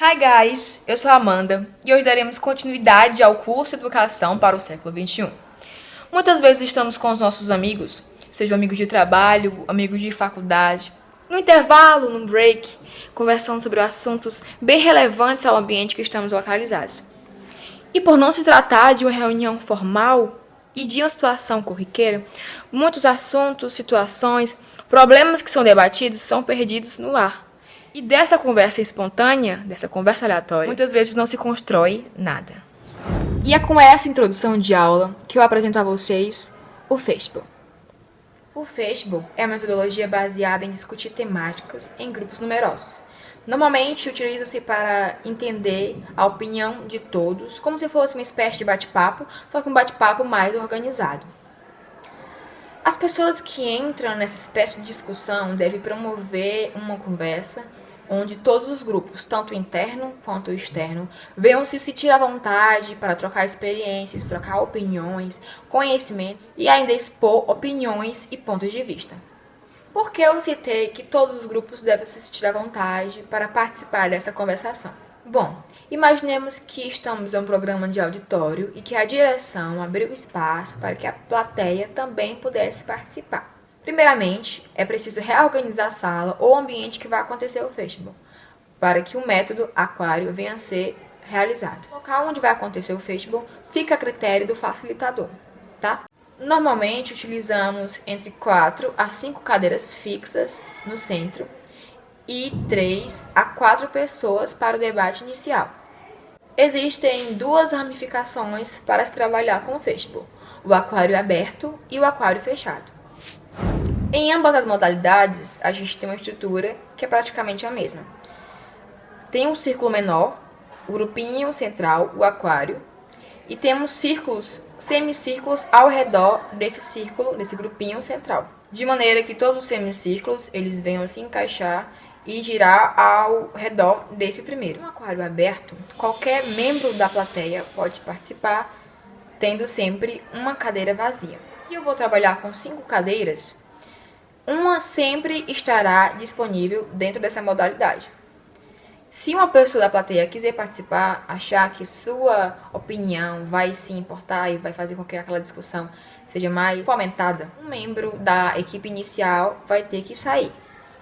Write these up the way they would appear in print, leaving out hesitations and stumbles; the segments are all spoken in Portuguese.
Hi guys, eu sou a Amanda e hoje daremos continuidade ao curso Educação para o século XXI. Muitas vezes estamos com os nossos amigos, sejam amigos de trabalho, amigos de faculdade, no intervalo, no break, conversando sobre assuntos bem relevantes ao ambiente que estamos localizados. E por não se tratar de uma reunião formal e de uma situação corriqueira, muitos assuntos, situações, problemas que são debatidos são perdidos no ar. E dessa conversa espontânea, dessa conversa aleatória, muitas vezes não se constrói nada. E é com essa introdução de aula que eu apresento a vocês o Fashble. O Fashble é uma metodologia baseada em discutir temáticas em grupos numerosos. Normalmente utiliza-se para entender a opinião de todos, como se fosse uma espécie de bate-papo, só que um bate-papo mais organizado. As pessoas que entram nessa espécie de discussão devem promover uma conversa onde todos os grupos, tanto o interno quanto o externo, venham se sentir à vontade para trocar experiências, trocar opiniões, conhecimentos e ainda expor opiniões e pontos de vista. Por que eu citei que todos os grupos devem se sentir à vontade para participar dessa conversação? Bom, imaginemos que estamos em um programa de auditório e que a direção abriu espaço para que a plateia também pudesse participar. Primeiramente, é preciso reorganizar a sala ou o ambiente que vai acontecer o Fashble, para que o método aquário venha a ser realizado. O local onde vai acontecer o Fashble fica a critério do facilitador, tá? Normalmente, utilizamos entre 4 a 5 cadeiras fixas no centro e 3 a 4 pessoas para o debate inicial. Existem duas ramificações para se trabalhar com o Fashble, o aquário aberto e o aquário fechado. Em ambas as modalidades, a gente tem uma estrutura que é praticamente a mesma. Tem um círculo menor, o grupinho central, o aquário, e temos círculos, semicírculos ao redor desse círculo, desse grupinho central. De maneira que todos os semicírculos, eles venham se encaixar e girar ao redor desse primeiro. No aquário aberto, qualquer membro da plateia pode participar, tendo sempre uma cadeira vazia. Se eu vou trabalhar com 5 cadeiras, uma sempre estará disponível dentro dessa modalidade. Se uma pessoa da plateia quiser participar, achar que sua opinião vai se importar e vai fazer com que aquela discussão seja mais fomentada, um membro da equipe inicial vai ter que sair.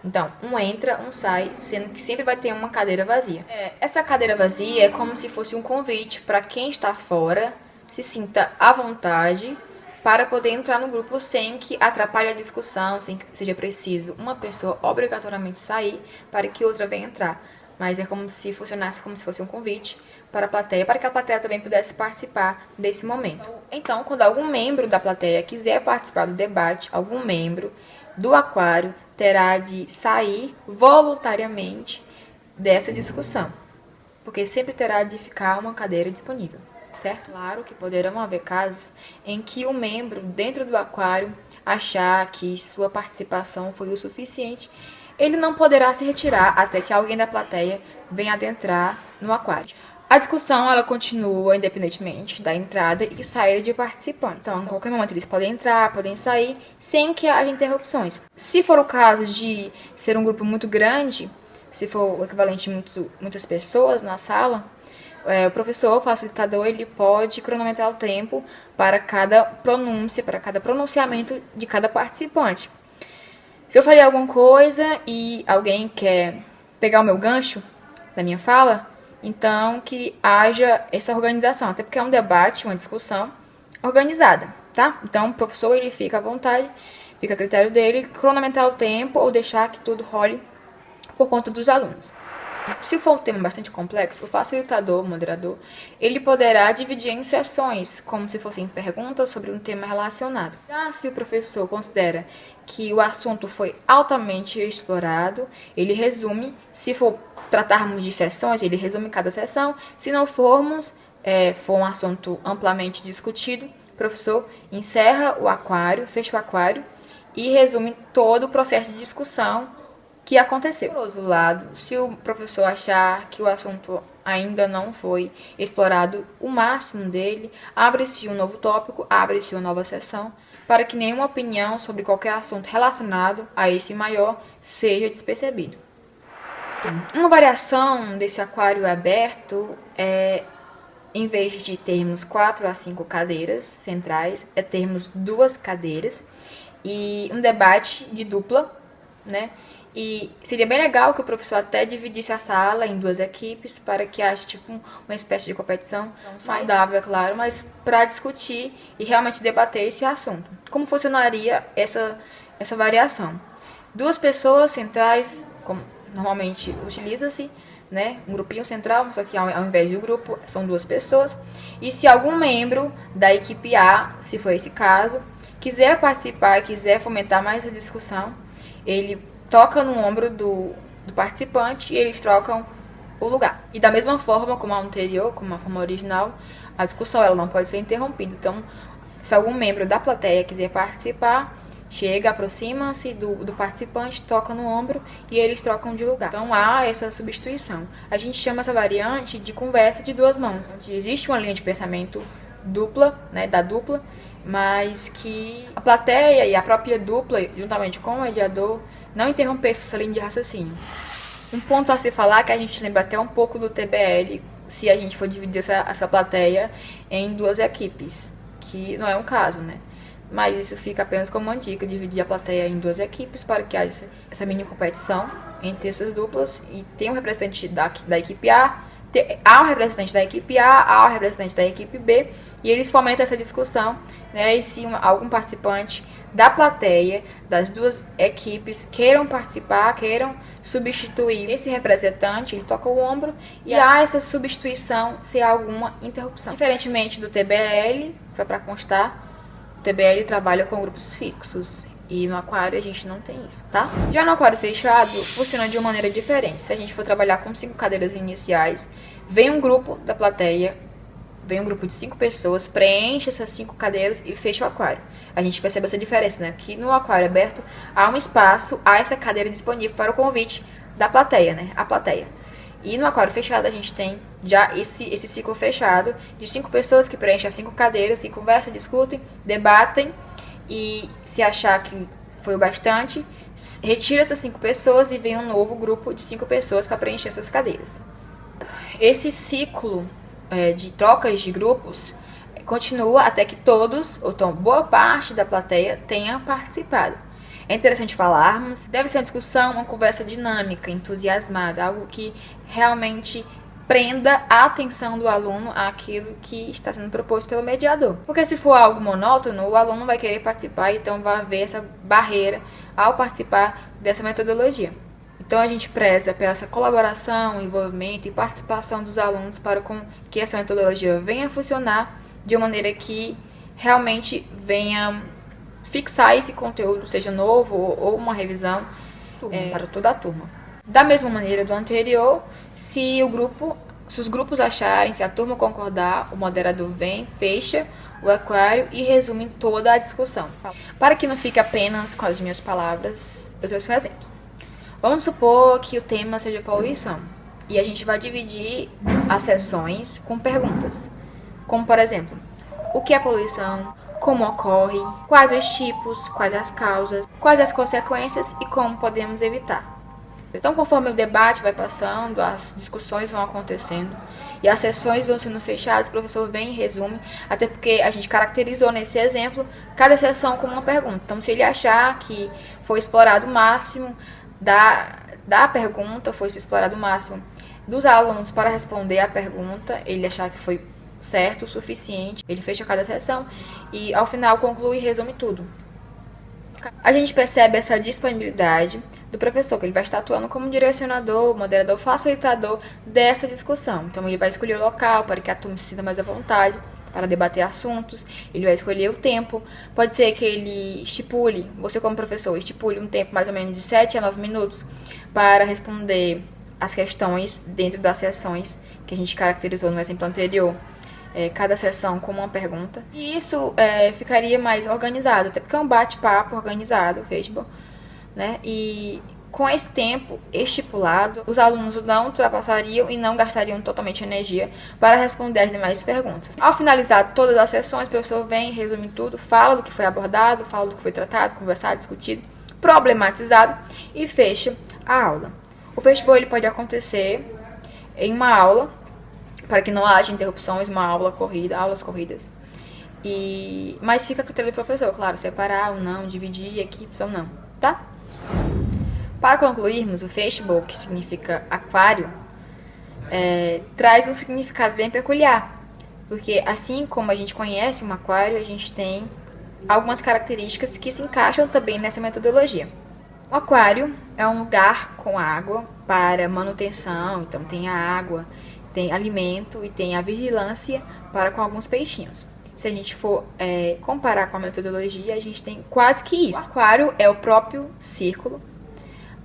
Então, um entra, um sai, sendo que sempre vai ter uma cadeira vazia. Essa cadeira vazia é como se fosse um convite para quem está fora se sinta à vontade para poder entrar no grupo sem que atrapalhe a discussão, sem que seja preciso uma pessoa obrigatoriamente sair para que outra venha entrar. Mas é como se funcionasse como se fosse um convite para a plateia, para que a plateia também pudesse participar desse momento. Então, quando algum membro da plateia quiser participar do debate, algum membro do aquário terá de sair voluntariamente dessa discussão, porque sempre terá de ficar uma cadeira disponível. Certo? Claro que poderão haver casos em que o membro dentro do aquário achar que sua participação foi o suficiente, ele não poderá se retirar até que alguém da plateia venha adentrar no aquário. A discussão ela continua independentemente da entrada e saída de participantes. Então, em qualquer momento eles podem entrar, podem sair, sem que haja interrupções. Se for o caso de ser um grupo muito grande, se for o equivalente de muitas pessoas na sala, o professor, o facilitador, ele pode cronometrar o tempo para cada pronúncia, para cada pronunciamento de cada participante. Se eu falei alguma coisa e alguém quer pegar o meu gancho da minha fala, então que haja essa organização, até porque é um debate, uma discussão organizada, tá? Então o professor ele fica à vontade, fica a critério dele cronometrar o tempo ou deixar que tudo role por conta dos alunos. Se for um tema bastante complexo, o facilitador, o moderador, ele poderá dividir em sessões, como se fossem perguntas sobre um tema relacionado. Já se o professor considera que o assunto foi altamente explorado, ele resume, se for tratarmos de sessões, ele resume cada sessão. Se não for um assunto amplamente discutido, o professor encerra o aquário, fecha o aquário e resume todo o processo de discussão que aconteceu. Por outro lado, se o professor achar que o assunto ainda não foi explorado o máximo dele, abre-se um novo tópico, abre-se uma nova sessão, para que nenhuma opinião sobre qualquer assunto relacionado a esse maior seja despercebido. Uma variação desse aquário aberto é, em vez de termos 4 a 5 cadeiras centrais, é termos 2 cadeiras e um debate de dupla, né? E seria bem legal que o professor até dividisse a sala em 2 equipes para que haja tipo uma espécie de competição saudável, é claro, mas para discutir e realmente debater esse assunto. Como funcionaria essa variação? 2 pessoas centrais, como normalmente utiliza-se, né, um grupinho central, só que ao invés do grupo são 2 pessoas. E se algum membro da equipe A, se for esse caso, quiser participar, quiser fomentar mais a discussão, ele toca no ombro do participante e eles trocam o lugar. E da mesma forma como a anterior, como a forma original, a discussão ela não pode ser interrompida. Então, se algum membro da plateia quiser participar, chega, aproxima-se do participante, toca no ombro e eles trocam de lugar. Então há essa substituição. A gente chama essa variante de conversa de 2 mãos. Existe uma linha de pensamento dupla, né, da dupla, mas que a plateia e a própria dupla, juntamente com o mediador, não interrompesse essa linha de raciocínio. Um ponto a se falar que a gente lembra até um pouco do TBL, se a gente for dividir essa plateia em 2 equipes, que não é um caso, né? Mas isso fica apenas como uma dica, dividir a plateia em 2 equipes para que haja essa mini competição entre essas duplas e tem um representante da equipe A, há um representante da equipe A, há um representante da equipe B e eles fomentam essa discussão, né? E se algum participante da plateia, das 2 equipes, queiram participar, queiram substituir esse representante, ele toca o ombro e há essa substituição se há alguma interrupção. Diferentemente do TBL, só para constar, o TBL trabalha com grupos fixos e no aquário a gente não tem isso, tá? Já no aquário fechado, funciona de uma maneira diferente. Se a gente for trabalhar com 5 cadeiras iniciais, vem um grupo da plateia, vem um grupo de 5 pessoas, preenche essas 5 cadeiras e fecha o aquário. A gente percebe essa diferença, né? Que no aquário aberto há um espaço, há essa cadeira disponível para o convite da plateia, né? A plateia. E no aquário fechado a gente tem já esse ciclo fechado de 5 pessoas que preenchem as 5 cadeiras e conversam, discutem, debatem e se achar que foi o bastante, retira essas 5 pessoas e vem um novo grupo de 5 pessoas para preencher essas cadeiras. Esse ciclo de trocas de grupos continua até que todos, ou então boa parte da plateia, tenha participado. É interessante falarmos, deve ser uma discussão, uma conversa dinâmica, entusiasmada, algo que realmente prenda a atenção do aluno àquilo que está sendo proposto pelo mediador. Porque se for algo monótono, o aluno vai querer participar, então vai haver essa barreira ao participar dessa metodologia. Então a gente preza pela essa colaboração, envolvimento e participação dos alunos para que essa metodologia venha a funcionar de uma maneira que realmente venha fixar esse conteúdo, seja novo ou uma revisão para toda a turma. Da mesma maneira do anterior, se os grupos acharem, se a turma concordar, o moderador vem, fecha o aquário e resume toda a discussão. Para que não fique apenas com as minhas palavras, eu trouxe um exemplo. Vamos supor que o tema seja poluição e a gente vai dividir as sessões com perguntas, como por exemplo, o que é poluição? Como ocorre, quais os tipos, quais as causas, quais as consequências e como podemos evitar. Então, conforme o debate vai passando, as discussões vão acontecendo e as sessões vão sendo fechadas, o professor vem e resume, até porque a gente caracterizou nesse exemplo cada sessão como uma pergunta. Então, se ele achar que foi explorado o máximo da pergunta, foi explorado o máximo dos alunos para responder a pergunta, ele achar que foi certo, o suficiente, ele fecha cada sessão e ao final conclui e resume tudo. A gente percebe essa disponibilidade do professor, que ele vai estar atuando como direcionador, moderador, facilitador dessa discussão. Então ele vai escolher o local para que a turma se sinta mais à vontade para debater assuntos, ele vai escolher o tempo, pode ser que ele estipule, você como professor, estipule um tempo mais ou menos de 7 a 9 minutos para responder as questões dentro das sessões que a gente caracterizou no exemplo anterior. Cada sessão com uma pergunta. E isso ficaria mais organizado, até porque é um bate-papo organizado, Facebook, né? E com esse tempo estipulado, os alunos não ultrapassariam e não gastariam totalmente energia para responder as demais perguntas. Ao finalizar todas as sessões, o professor vem, resume tudo, fala do que foi abordado, fala do que foi tratado, conversado, discutido, problematizado e fecha a aula. O festival ele pode acontecer em uma aula, para que não haja interrupções, uma aula corrida, aulas corridas. Mas fica a critério do professor, claro, separar ou não, dividir equipes ou não, tá? Para concluirmos, o festival, que significa aquário, traz um significado bem peculiar, porque assim como a gente conhece um aquário, a gente tem algumas características que se encaixam também nessa metodologia. O aquário é um lugar com água para manutenção, então tem a água, tem alimento e tem a vigilância para com alguns peixinhos. Se a gente for comparar com a metodologia, a gente tem quase que isso. O aquário é o próprio círculo.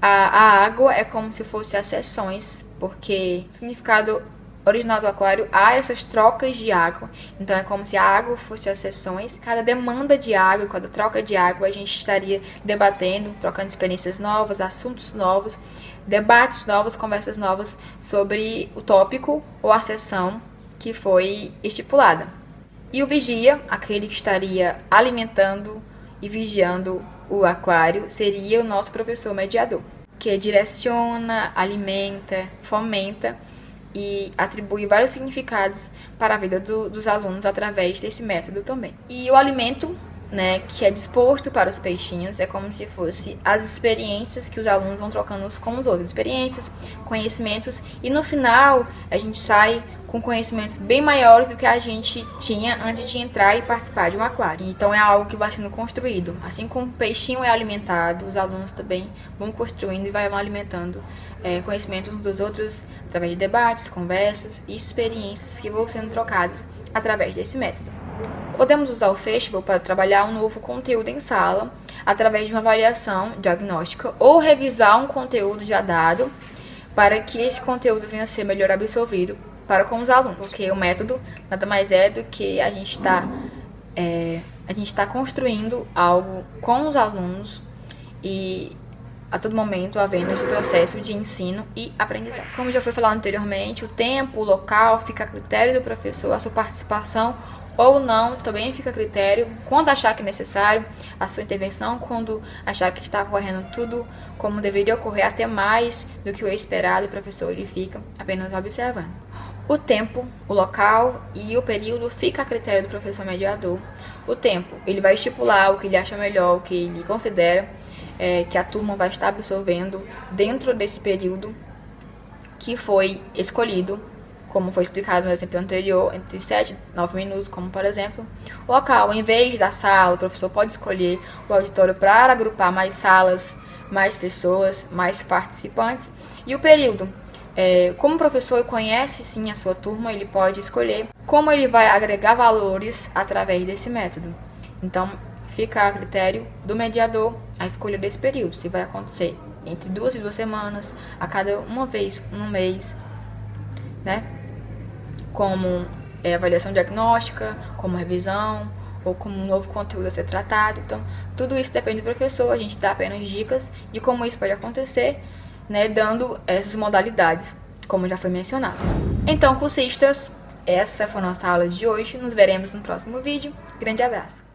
A água é como se fosse as seções, porque o significado original do aquário há essas trocas de água. Então é como se a água fosse as seções. Cada demanda de água, cada troca de água, a gente estaria debatendo, trocando experiências novas, assuntos novos, debates novos, conversas novas sobre o tópico ou a seção que foi estipulada. E o vigia, aquele que estaria alimentando e vigiando o aquário, seria o nosso professor mediador, que direciona, alimenta, fomenta e atribui vários significados para a vida dos alunos através desse método também. E o alimento, que é disposto para os peixinhos, é como se fosse as experiências que os alunos vão trocando uns com os outros, experiências, conhecimentos, e no final a gente sai com conhecimentos bem maiores do que a gente tinha antes de entrar e participar de um aquário. Então é algo que vai sendo construído. Assim como o peixinho é alimentado, os alunos também vão construindo e vão alimentando conhecimentos uns dos outros através de debates, conversas e experiências que vão sendo trocadas através desse método. Podemos usar o festival para trabalhar um novo conteúdo em sala, através de uma avaliação diagnóstica ou revisar um conteúdo já dado, para que esse conteúdo venha a ser melhor absorvido para com os alunos. Porque o método nada mais é do que a gente está construindo algo com os alunos e a todo momento havendo esse processo de ensino e aprendizagem. Como já foi falado anteriormente, o tempo, o local fica a critério do professor, a sua participação ou não também fica a critério, quando achar que é necessário, a sua intervenção, quando achar que está ocorrendo tudo como deveria ocorrer, até mais do que o esperado, o professor ele fica apenas observando. O tempo, o local e o período fica a critério do professor mediador. O tempo, ele vai estipular o que ele acha melhor, o que ele considera que a turma vai estar absorvendo dentro desse período que foi escolhido, como foi explicado no exemplo anterior, entre 7 e 9 minutos, como por exemplo. O local, em vez da sala, o professor pode escolher o auditório para agrupar mais salas, mais pessoas, mais participantes. E o período, como o professor conhece sim a sua turma, ele pode escolher como ele vai agregar valores através desse método. Então, fica a critério do mediador a escolha desse período, se vai acontecer entre 2 e 2 semanas, a cada uma vez no mês, como avaliação diagnóstica, como revisão, ou como um novo conteúdo a ser tratado. Então, tudo isso depende do professor, a gente dá apenas dicas de como isso pode acontecer, dando essas modalidades, como já foi mencionado. Então, cursistas, essa foi a nossa aula de hoje, nos veremos no próximo vídeo. Grande abraço!